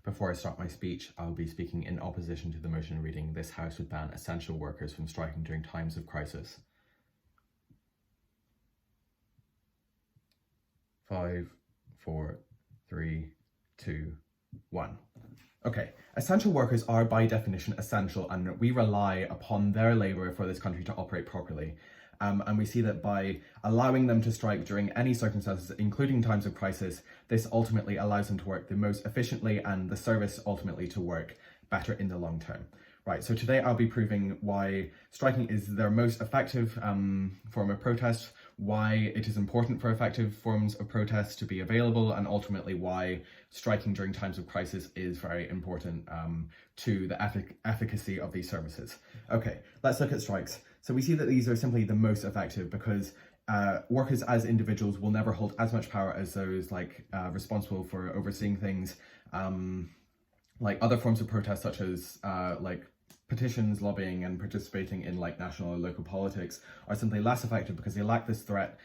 Before I start my speech, I'll be speaking in opposition to the motion reading this House would ban essential workers from striking during times of crisis. 5, 4, 3, 2, 1. Okay, essential workers are by definition essential, and we rely upon their labour for this country to operate properly. And we see that by allowing them to strike during any circumstances, including times of crisis, this ultimately allows them to work the most efficiently and the service ultimately to work better in the long term. Right, so today I'll be proving why striking is their most effective form of protest, why it is important for effective forms of protest to be available, and ultimately why striking during times of crisis is very important to the efficacy of these services. Okay, let's look at strikes. So we see that these are simply the most effective because workers as individuals will never hold as much power as those responsible for overseeing things. Like other forms of protest, such as petitions, lobbying, and participating in national or local politics, are simply less effective because they lack this threat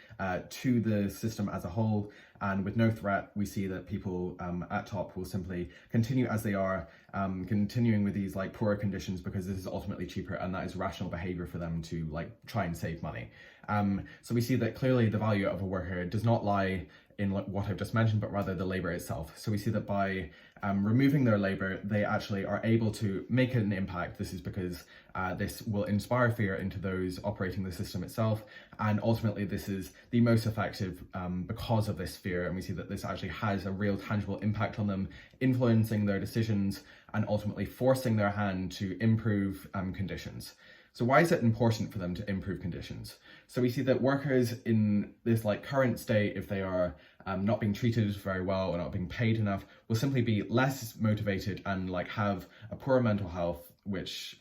to the system as a whole. And with no threat, we see that people at top will simply continue as they are, continuing with these poorer conditions because this is ultimately cheaper, and that is rational behavior for them to try and save money. So we see that clearly the value of a worker does not lie in what I've just mentioned, but rather the labour itself. So we see that by removing their labour, they actually are able to make an impact. This is because this will inspire fear into those operating the system itself, and ultimately this is the most effective because of this fear, and we see that this actually has a real tangible impact on them, influencing their decisions and ultimately forcing their hand to improve conditions. So why is it important for them to improve conditions? So we see that workers in this current state, if they are not being treated very well or not being paid enough, will simply be less motivated and have a poorer mental health, which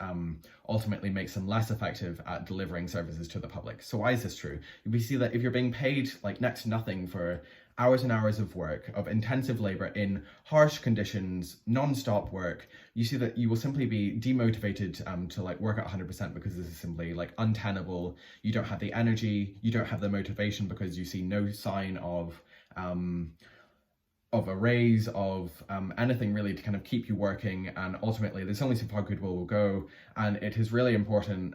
ultimately makes them less effective at delivering services to the public. So why is this true? We see that if you're being paid next to nothing for hours and hours of work, of intensive labour in harsh conditions, non-stop work, you see that you will simply be demotivated to work at 100% because this is simply untenable. You don't have the energy, you don't have the motivation because you see no sign of a raise, of anything really to kind of keep you working, and ultimately there's only so far goodwill will go, and it is really important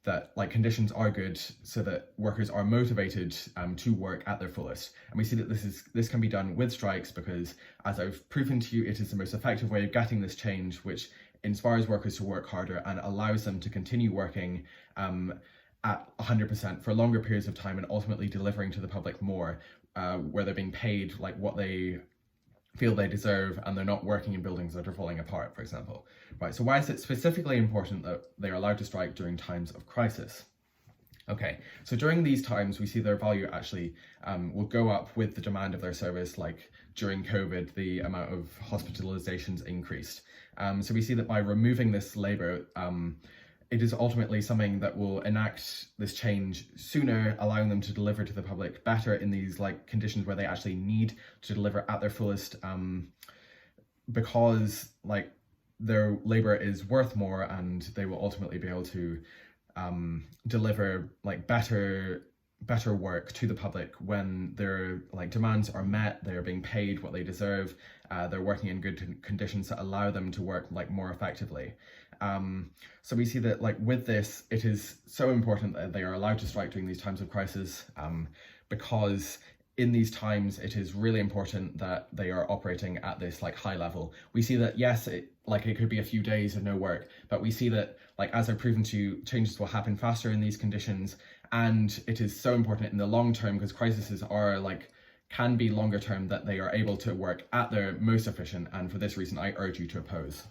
that conditions are good so that workers are motivated to work at their fullest. And we see that this can be done with strikes because, as I've proven to you, it is the most effective way of getting this change, which inspires workers to work harder and allows them to continue working at 100% for longer periods of time, and ultimately delivering to the public more, where they're being paid what they feel they deserve, and they're not working in buildings that are falling apart, for example. Right, so why is it specifically important that they're allowed to strike during times of crisis? Okay, so during these times, we see their value actually will go up with the demand of their service. During COVID, the amount of hospitalizations increased. So we see that by removing this labour, it is ultimately something that will enact this change sooner, allowing them to deliver to the public better in these conditions where they actually need to deliver at their fullest, because their labour is worth more, and they will ultimately be able to deliver better work to the public when their demands are met, they're being paid what they deserve, they're working in good conditions that allow them to work more effectively. So we see that with this, it is so important that they are allowed to strike during these times of crisis, because in these times it is really important that they are operating at this high level. We see that yes, it could be a few days of no work, but we see that as I've proven to you, changes will happen faster in these conditions, and it is so important in the long term, because crises are can be longer term, that they are able to work at their most efficient, and for this reason I urge you to oppose.